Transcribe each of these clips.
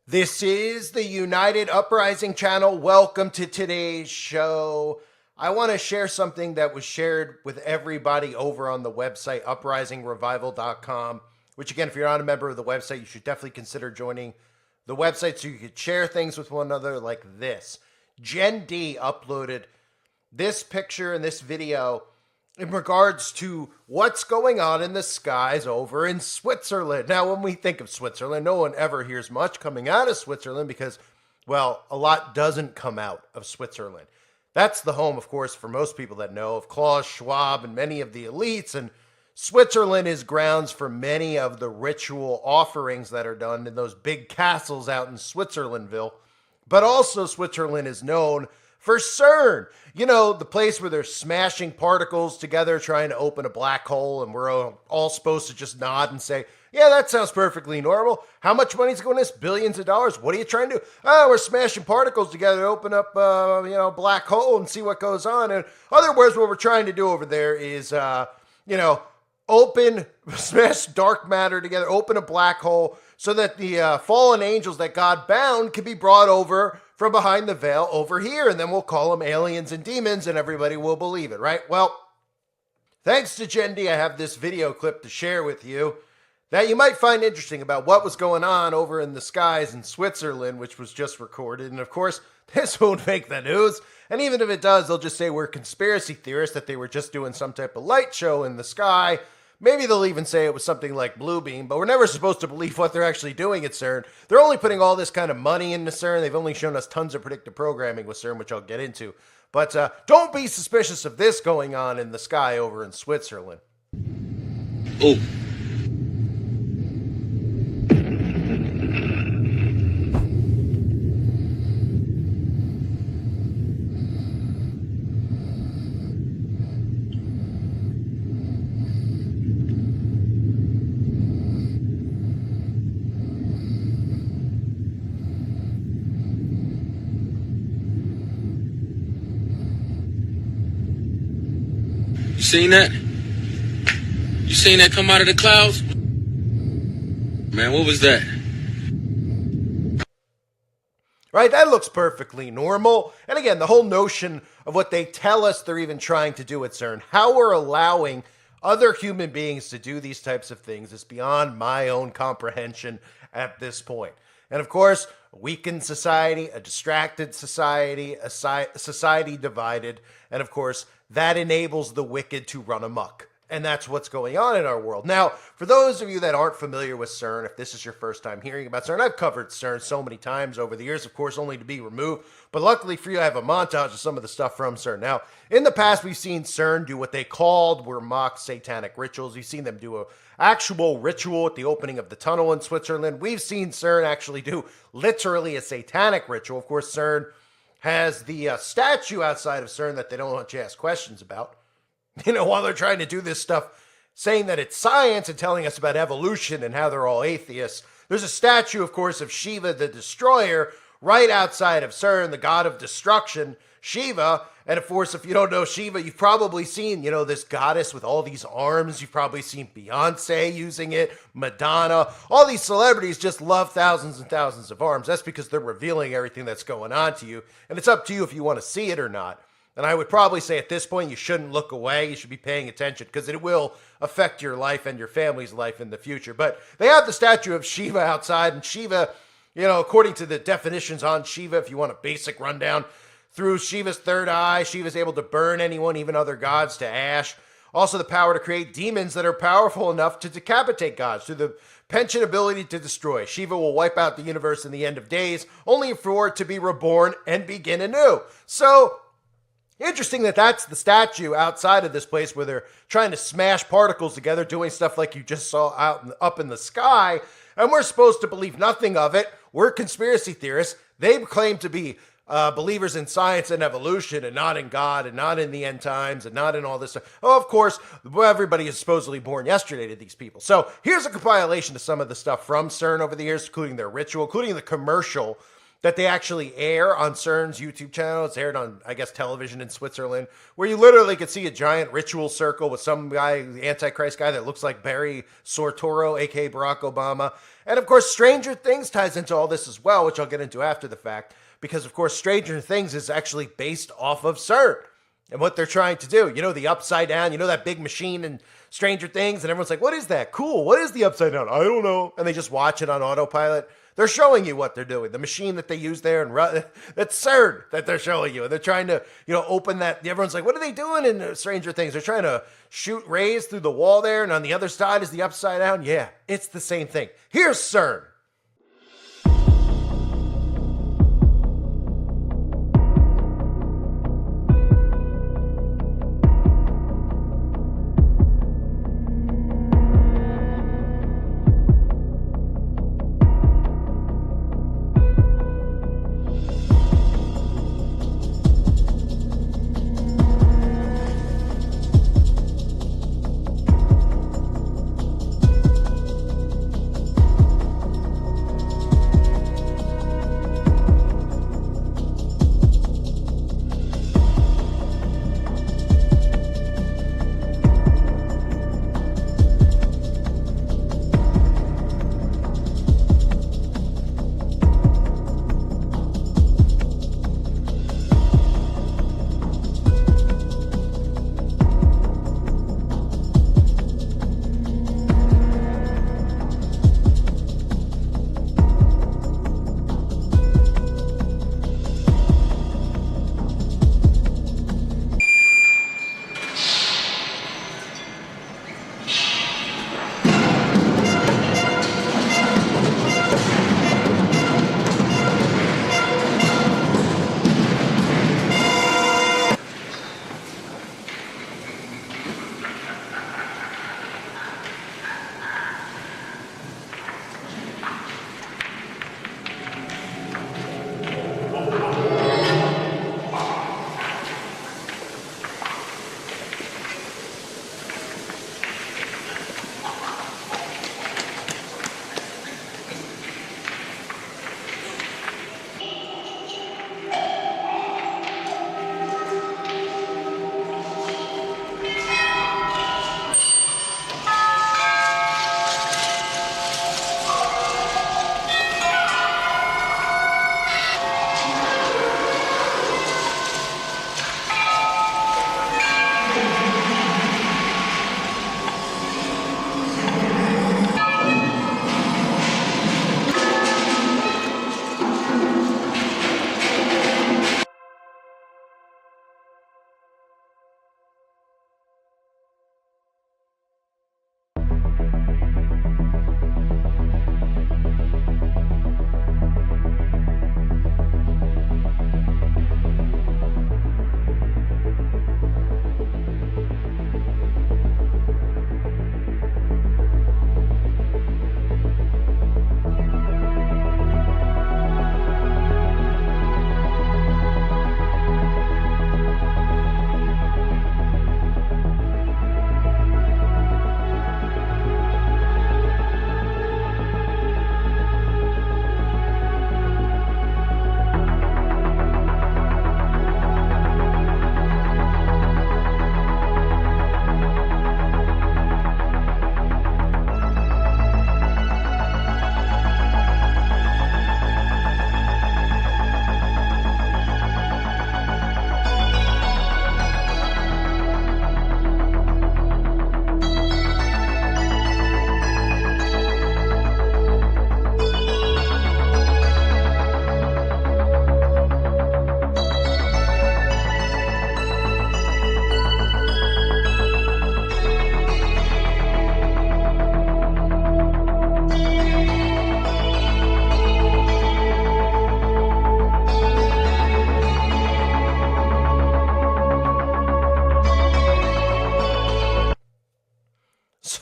This is the United Uprising channel. Welcome to today's show. I want to share something that was shared with everybody over on the website, uprisingrevival.com, which again, if you're not a member of the website, you should definitely consider joining the website so you could share things with one another like this. Jen D uploaded this picture and this video in regards to what's going on in the skies over in Switzerland. Now, when we think of Switzerland, no one ever hears much coming out of Switzerland because, well, a lot doesn't come out of Switzerland. That's the home, of course, for most people that know, of Klaus Schwab and many of the elites. And Switzerland is grounds for many of the ritual offerings that are done in those big castles out in Switzerlandville. But also, Switzerland is known for CERN. You know, the place where they're smashing particles together trying to open a black hole, and we're all supposed to just nod and say, yeah, that sounds perfectly normal. How much money's going to this? Billions of dollars. What are you trying to do? Oh, we're smashing particles together to open up, a black hole and see what goes on. In other words, what we're trying to do over there is, smash dark matter together, open a black hole so that the fallen angels that God bound can be brought over from behind the veil over here, and then we'll call them aliens and demons, and everybody will believe it, right? Well, thanks to Jen D, I have this video clip to share with you that you might find interesting about what was going on over in the skies in Switzerland, which was just recorded. And of course, this won't make the news. And even if it does, they'll just say we're conspiracy theorists, that they were just doing some type of light show in the sky. Maybe they'll even say it was something like Blue Beam, but we're never supposed to believe what they're actually doing at CERN. They're only putting all this kind of money into CERN. They've only shown us tons of predictive programming with CERN, which I'll get into. But don't be suspicious of this going on in the sky over in Switzerland. Oh. You seen that? You seen that come out of the clouds? Man, what was that? Right, that looks perfectly normal. And again, the whole notion of what they tell us they're even trying to do at CERN, how we're allowing other human beings to do these types of things is beyond my own comprehension at this point. And of course, a weakened society, a distracted society, a society divided, and of course, that enables the wicked to run amok. And that's what's going on in our world. Now, for those of you that aren't familiar with CERN, if this is your first time hearing about CERN, I've covered CERN so many times over the years, of course, only to be removed. But luckily for you, I have a montage of some of the stuff from CERN. Now, in the past, we've seen CERN do what they were mock satanic rituals. We've seen them do an actual ritual at the opening of the tunnel in Switzerland. We've seen CERN actually do literally a satanic ritual. Of course, CERN has the statue outside of CERN that they don't want you to ask questions about. You know, while they're trying to do this stuff, saying that it's science and telling us about evolution and how they're all atheists. There's a statue, of course, of Shiva the Destroyer right outside of CERN, the god of destruction, Shiva. And of course, if you don't know Shiva, you've probably seen, this goddess with all these arms. You've probably seen Beyonce using it, Madonna. All these celebrities just love thousands and thousands of arms. That's because they're revealing everything that's going on to you. And it's up to you if you want to see it or not. And I would probably say at this point, you shouldn't look away. You should be paying attention because it will affect your life and your family's life in the future. But they have the statue of Shiva outside, and Shiva, according to the definitions on Shiva, if you want a basic rundown, through Shiva's third eye, Shiva's able to burn anyone, even other gods, to ash. Also the power to create demons that are powerful enough to decapitate gods, through the penchant ability to destroy. Shiva will wipe out the universe in the end of days, only for it to be reborn and begin anew. So, interesting that that's the statue outside of this place where they're trying to smash particles together, doing stuff like you just saw up in the sky, and we're supposed to believe nothing of it. We're conspiracy theorists. They claim to be believers in science and evolution and not in God and not in the end times and not in all this stuff. Oh, of course, everybody is supposedly born yesterday to these people. So here's a compilation of some of the stuff from CERN over the years, including their ritual, including the commercial that they actually air on CERN's YouTube channel. It's aired on, I guess, television in Switzerland, where you literally could see a giant ritual circle with some guy, the Antichrist guy that looks like Barry Sortoro, aka Barack Obama. And of course, Stranger Things ties into all this as well, which I'll get into after the fact, because of course, Stranger Things is actually based off of CERN and what they're trying to do. You know, the upside down, you know, that big machine in Stranger Things, and everyone's like, what is that? Cool. What is the upside down? I don't know. And they just watch it on autopilot. They're showing you what they're doing. The machine that they use there, and that's CERN that they're showing you. And they're trying to, open that. Everyone's like, what are they doing in Stranger Things? They're trying to shoot rays through the wall there, and on the other side is the upside down. Yeah, it's the same thing. Here's CERN.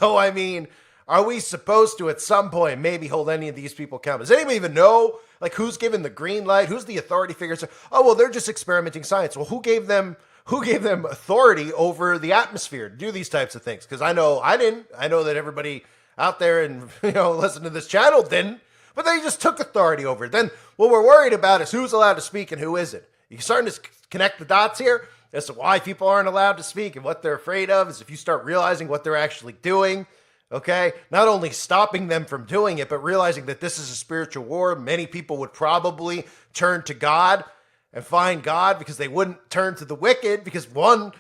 So, I mean, are we supposed to, at some point, maybe hold any of these people accountable? Does anybody even know, like, who's given the green light? Who's the authority figures? Oh, well, they're just experimenting science. Well, who gave them authority over the atmosphere to do these types of things? Because I know I didn't. I know that everybody out there and, listen to this channel didn't. But they just took authority over it. Then what we're worried about is who's allowed to speak and who isn't. You're starting to connect the dots here as to why people aren't allowed to speak and what they're afraid of is if you start realizing what they're actually doing, okay? Not only stopping them from doing it, but realizing that this is a spiritual war. Many people would probably turn to God and find God because they wouldn't turn to the wicked because one,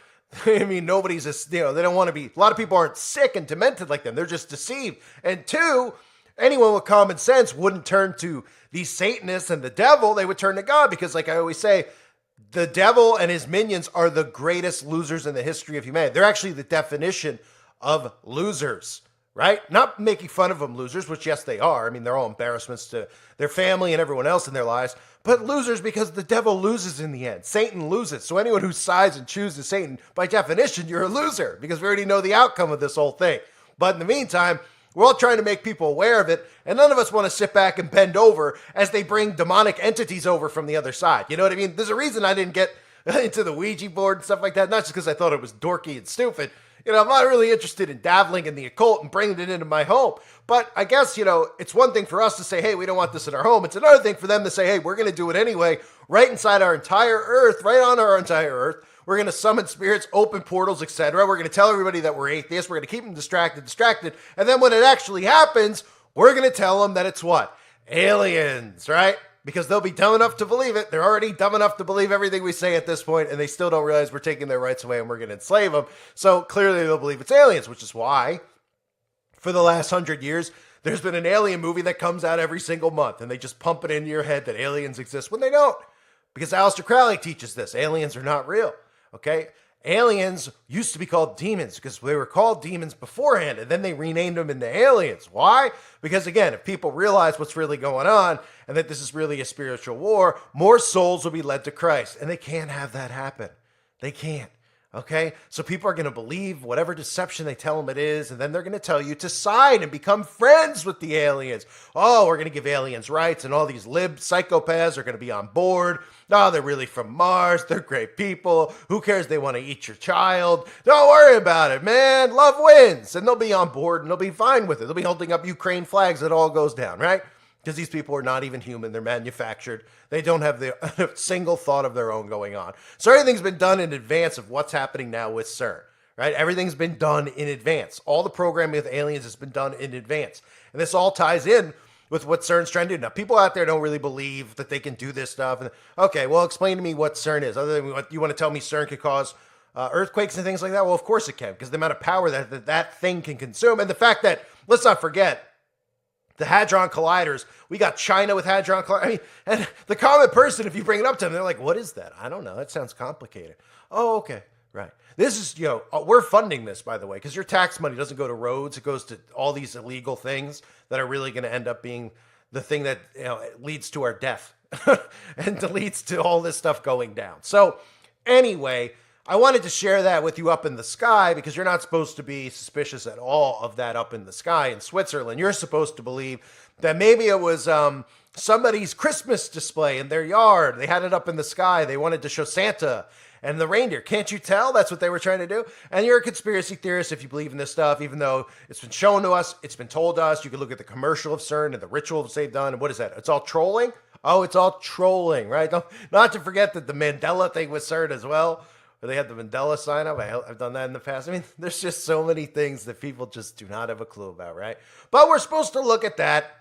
I mean, nobody's, they don't want to be, a lot of people aren't sick and demented like them. They're just deceived. And two, anyone with common sense wouldn't turn to these Satanists and the devil. They would turn to God because, like I always say, the devil and his minions are the greatest losers in the history of humanity. They're actually the definition of losers, right? Not making fun of them losers, which yes, they are. I mean, they're all embarrassments to their family and everyone else in their lives, but losers because the devil loses in the end. Satan loses. So anyone who sides and chooses Satan, by definition, you're a loser because we already know the outcome of this whole thing. But in the meantime, we're all trying to make people aware of it, and none of us want to sit back and bend over as they bring demonic entities over from the other side. You know what I mean? There's a reason I didn't get into the Ouija board and stuff like that, not just because I thought it was dorky and stupid. I'm not really interested in dabbling in the occult and bringing it into my home. But I guess, it's one thing for us to say, hey, we don't want this in our home. It's another thing for them to say, hey, we're going to do it anyway, right inside our entire earth, right on our entire earth. We're going to summon spirits, open portals, etc. We're going to tell everybody that we're atheists. We're going to keep them distracted. And then when it actually happens, we're going to tell them that it's what? Aliens, right? Because they'll be dumb enough to believe it. They're already dumb enough to believe everything we say at this point, and they still don't realize we're taking their rights away and we're going to enslave them. So clearly they'll believe it's aliens, which is why for the last 100 years, there's been an alien movie that comes out every single month, and they just pump it into your head that aliens exist when they don't. Because Aleister Crowley teaches this. Aliens are not real. Okay? Aliens used to be called demons because they were called demons beforehand, and then they renamed them into aliens. Why? Because again, if people realize what's really going on and that this is really a spiritual war, more souls will be led to Christ, and they can't have that happen. They can't. Okay? So people are going to believe whatever deception they tell them it is, and then they're going to tell you to side and become friends with the aliens. Oh, we're going to give aliens rights, and all these lib psychopaths are going to be on board. No, they're really from Mars. They're great people. Who cares? They want to eat your child. Don't worry about it, man. Love wins. And they'll be on board, and they'll be fine with it. They'll be holding up Ukraine flags. It all goes down, right? Because these people are not even human. They're manufactured. They don't have a single thought of their own going on. So everything's been done in advance of what's happening now with CERN, right? Everything's been done in advance. All the programming with aliens has been done in advance. And this all ties in with what CERN's trying to do. Now, people out there don't really believe that they can do this stuff. And okay, well, explain to me what CERN is. Other than what you want to tell me CERN could cause earthquakes and things like that? Well, of course it can, because the amount of power that thing can consume. And the fact that, let's not forget, the Hadron Colliders, we got China with Hadron Colliders. I mean, and the common person, if you bring it up to them, they're like, what is that? I don't know. That sounds complicated. Oh, okay. Right. This is, we're funding this, by the way, because your tax money doesn't go to roads. It goes to all these illegal things that are really going to end up being the thing that leads to our death and leads to all this stuff going down. So anyway, I wanted to share that with you up in the sky because you're not supposed to be suspicious at all of that up in the sky in Switzerland. You're supposed to believe that maybe it was somebody's Christmas display in their yard. They had it up in the sky. They wanted to show Santa and the reindeer. Can't you tell? That's what they were trying to do. And you're a conspiracy theorist if you believe in this stuff, even though it's been shown to us, it's been told to us. You can look at the commercial of CERN and the rituals they've done. And what is that? It's all trolling? Oh, it's all trolling, right? Not to forget that the Mandela thing with CERN as well, where they had the Mandela sign up. I've done that in the past. I mean, there's just so many things that people just do not have a clue about, right? But we're supposed to look at that.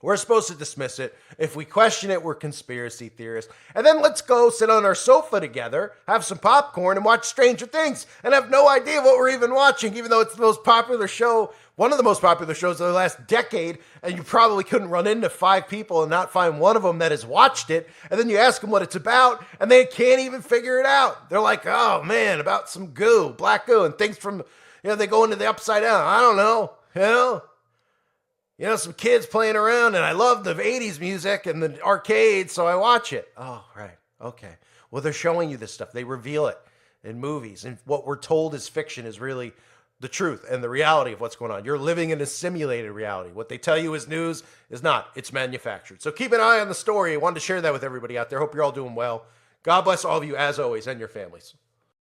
We're supposed to dismiss it. If we question it, we're conspiracy theorists. And then let's go sit on our sofa together, have some popcorn, and watch Stranger Things, and have no idea what we're even watching, even though it's the most popular show, one of the most popular shows of the last decade, and you probably couldn't run into 5 people and not find one of them that has watched it. And then you ask them what it's about, and they can't even figure it out. They're like, oh man, about some goo, black goo, and things from, they go into the upside down. I don't know, some kids playing around, and I love the 80s music and the arcades, so I watch it. Oh, right. Okay. Well, they're showing you this stuff. They reveal it in movies, and what we're told is fiction is really the truth and the reality of what's going on. You're living in a simulated reality. What they tell you is news is not. It's manufactured. So keep an eye on the story. I wanted to share that with everybody out there. Hope you're all doing well. God bless all of you, as always, and your families.